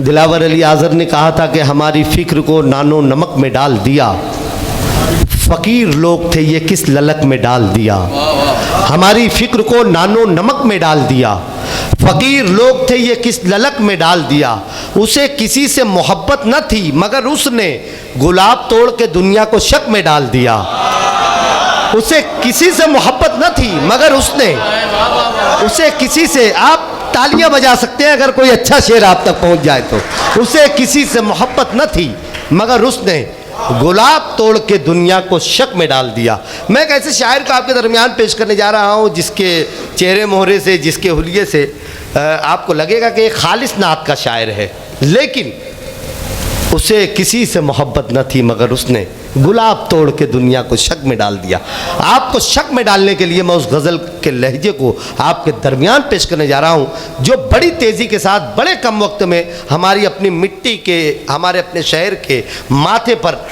दिलावर अली आज़र ने कहा था कि हमारी फ़िक्र को नानो नमक में डाल दिया, फ़कीर लोग थे ये किस ललक में डाल दिया। हमारी फ़िक्र को नानो नमक में डाल दिया, फ़कीर लोग थे ये किस ललक में डाल दिया। उसे किसी से मोहब्बत न थी मगर उसने गुलाब तोड़ के दुनिया को शक में डाल दिया। उसे किसी से मोहब्बत न थी मगर उसे किसी से, आप तालियां बजा सकते हैं अगर कोई अच्छा शेर आप तक पहुंच जाए तो। उसे किसी से मोहब्बत न थी मगर उसने गुलाब तोड़ के दुनिया को शक में डाल दिया। मैं एक ऐसे शायर को आपके दरमियान पेश करने जा रहा हूं जिसके चेहरे मोहरे से, जिसके हुलिये से आपको लगेगा कि एक खालिस नात का शायर है, लेकिन उसे किसी से मोहब्बत न थी मगर उसने गुलाब तोड़ के दुनिया को शक में डाल दिया। आपको शक में डालने के लिए मैं उस गज़ल के लहजे को आपके दरमियान पेश करने जा रहा हूँ जो बड़ी तेज़ी के साथ बड़े कम वक्त में हमारी अपनी मिट्टी के, हमारे अपने शहर के माथे पर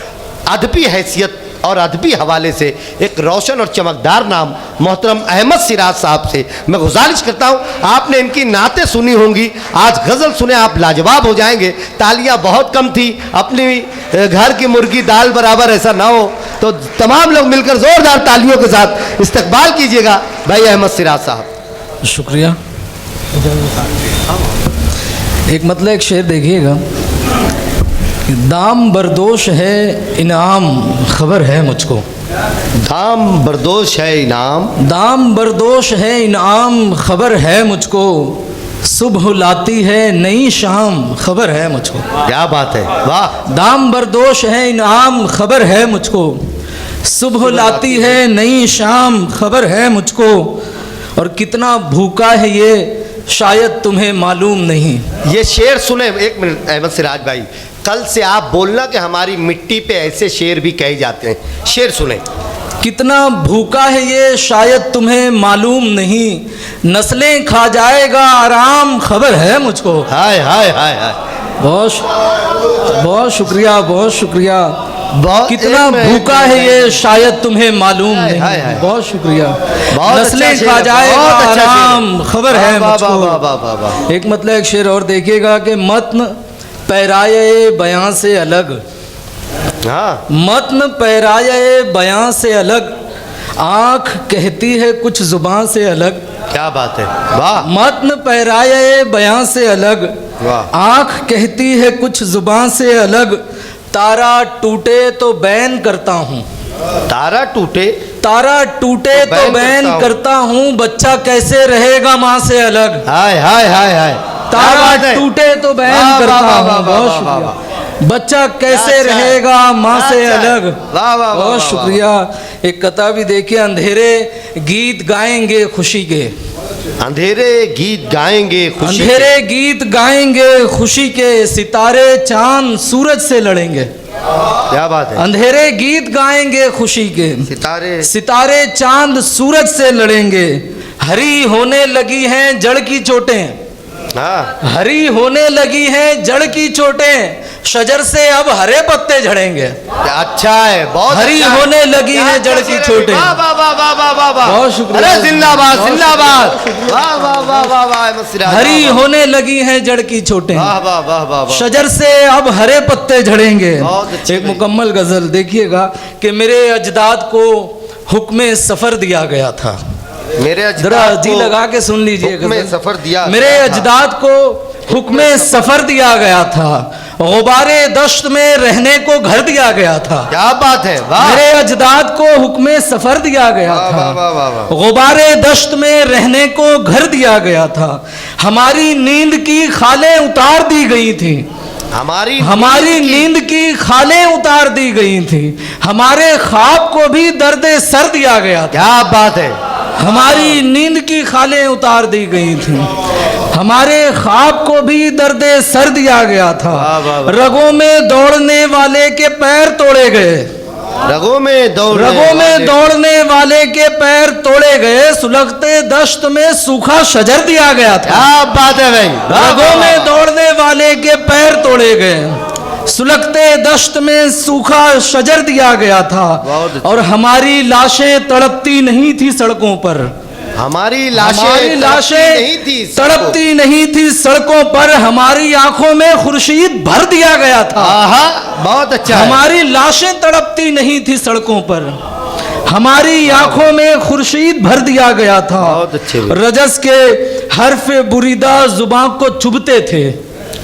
अदबी हैसियत और अदबी हवाले से एक रोशन और चमकदार नाम मोहतरम अहमद सिराज साहब से मैं गुजारिश करता हूँ। आपने इनकी नातें सुनी होंगी, आज गज़ल सुने आप लाजवाब हो जाएंगे। तालियां बहुत कम थी, अपनी घर की मुर्गी दाल बराबर ऐसा ना हो, तो तमाम लोग मिलकर ज़ोरदार तालियों के साथ इस्तकबाल कीजिएगा भाई अहमद सिराज साहब। शुक्रिया। एक मतलब एक शेर देखिएगा, दाम बरदोश है इनाम खबर है मुझको। दाम बरदोश है इनाम, दाम बरदोश है इनाम खबर है मुझको, सुबह लाती है नई शाम खबर है मुझको। क्या बात है, वाह। दाम बरदोश है इनाम खबर है मुझको, सुबह लाती है नई शाम खबर है मुझको, और कितना भूखा है ये शायद तुम्हें मालूम नहीं। ये शेर सुने, एक मिनट अहमद सिराज भाई, कल से आप बोलना कि हमारी मिट्टी पे ऐसे शेर भी कहे जाते हैं। शेर सुने। कितना भूखा है ये शायद तुम्हें मालूम नहीं, नस्लें खा जाएगा आराम खबर है मुझको। हाय हाय हाय हाय, बहुत शुक्रिया, बहुत शुक्रिया। कितना भूखा है ये शायद तुम्हें मालूम नहीं। बहुत शुक्रिया। नस्लें खा जाएगा आराम खबर है मुझको। एक मतलब एक शेर और देखिएगा कि मतन पैराए बयां से अलग, मतन पैराए बयां से अलग, आँख कहती है कुछ जुबान से अलग। क्या बात है, वाह। मतन पैराए बयां से अलग, आँख कहती है कुछ जुबान से अलग, तारा टूटे तो बैन करता हूँ। तारा टूटे, तारा टूटे तो बैन करता हूँ, बच्चा कैसे रहेगा माँ से अलग। हाय हाय हाय हाय, तारा टूटे तो बैन करता हूँ। बहुत शुक्रिया। बच्चा कैसे रहेगा माँ से अलग। बहुत शुक्रिया। एक कथा भी देखिए, अंधेरे गीत गाएंगे खुशी के, अंधेरे गीत गाएंगे खुशी, अंधेरे गीत गाएंगे खुशी के, सितारे चांद सूरज से लड़ेंगे। क्या बात है, अंधेरे गीत गाएंगे खुशी के, सितारे चांद सूरज से लड़ेंगे, हरी होने लगी हैं जड़ की चोटें, हरी होने लगी हैं जड़ की चोटें, शजर से अब हरे पत्ते झड़ेंगे। अच्छा है, बहुत हरी अच्छा होने लगी हैं जड़ की चोटें। बहुत शुक्रिया, जिंदाबाद जिंदाबाद, वाह वाह वाह वाह वाह। हरी होने लगी हैं जड़ की चोटें, शजर से अब हरे पत्ते झड़ेंगे। एक मुकम्मल गजल देखिएगा कि मेरे अजदाद को हुक्म सफर दिया गया था। जरा जी लगा के सुन लीजिए, सफर दिया, मेरे अजदाद को हुक्म सफर दिया गया था, गुबारे दश्त में रहने को घर दिया गया था। क्या बात है, वाह। मेरे अजदाद को हुक्म सफर दिया गया था, गुबारे दश्त में रहने को घर दिया गया था, हमारी नींद की खालें उतार दी गई थी, हमारी नींद की खालें उतार दी गई थी, हमारे ख्वाब को भी दर्द सर दिया गया था। क्या बात है, हमारी नींद की खालें उतार दी गई थी, हमारे ख्वाब को भी दर्द सर दिया गया था, रगों में दौड़ने वाले के पैर तोड़े गए, रगों में दौड़ने वाले के पैर तोड़े गए, सुलगते दश्त में सूखा शजर दिया गया था। क्या बात है भाई, रगों में दौड़ने वाले के पैर तोड़े गए, सुलगते दश्त में सूखा शजर दिया गया था, और हमारी लाशें तड़पती नहीं थी सड़कों पर, हमारी हमारी लाशें नहीं थी तड़पती नहीं थी सड़कों पर, हमारी आंखों में खुर्शीद भर दिया गया था। आहा, बहुत अच्छा है। हमारी लाशें तड़पती नहीं थी सड़कों पर, हमारी आंखों में खुर्शीद भर दिया गया था। बहुत अच्छे। रजस के हर्फ बुरीदा जुबान को चुभते थे,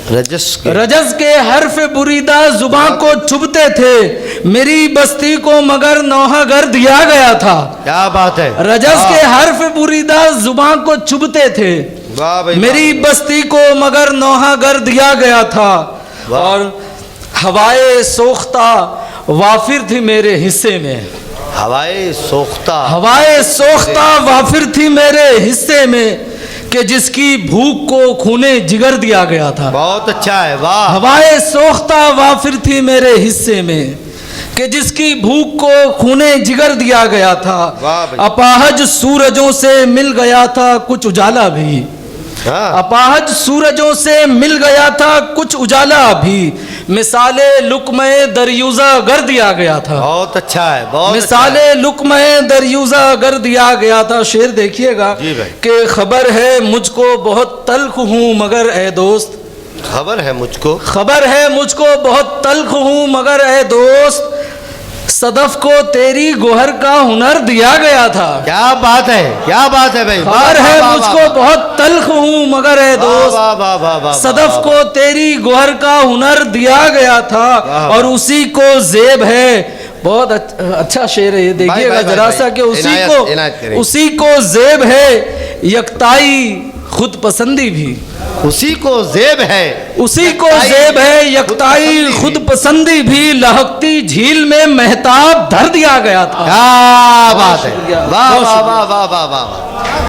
रजस के हर्फ बुरीदा जुबान को चुभते थे, मेरी बस्ती को मगर नौहागर दिया गया था। क्या बात है। रजस के हर्फ बुरीदा जुबान को चुभते थे, मेरी बस्ती को मगर नौहागर दिया गया था। और हवाए सोख्ता वाफिर थी मेरे हिस्से में, हवाए सोख्ता, हवाए सोख्ता वाफिर थी मेरे हिस्से में, कि जिसकी भूख को खूने जिगर दिया गया था। बहुत अच्छा है, वाह। हवाए सोख्ता वाफिर थी मेरे हिस्से में, कि जिसकी भूख को खूने जिगर दिया गया था। अपाहज सूरजों से मिल गया था कुछ उजाला भी, अपाहज सूरजों से मिल गया था कुछ उजाला भी, मिसाले लुकमे दरियूजा गर दिया गया था। बहुत अच्छा है, बहुत मिसाले लुकमे दरियूजा गर दिया गया था। शेर देखिएगा कि खबर है मुझको बहुत तल्ख हूँ मगर ए दोस्त, खबर है मुझको, खबर है मुझको बहुत तल्ख हूँ मगर ए दोस्त, सदफ को तेरी गोहर का हुनर दिया गया था। क्या बात है, क्या बात है भाई। खबर है मुझको बहुत तल्ख हूँ मगर है दोस्त, सदफ को तेरी गोहर का हुनर दिया गया था। और उसी को जेब है, बहुत अच्छा शेर है ये, देखिएगा जरा सा कि उसी को जेब है यकताई खुद पसंदी भी, उसी को जेब है, उसी को जेब है यकताई खुद पसंदी भी, लहकती झील में महताब धर दिया गया था। क्या बात है, वाह वाह वाह वाह वाह वाह।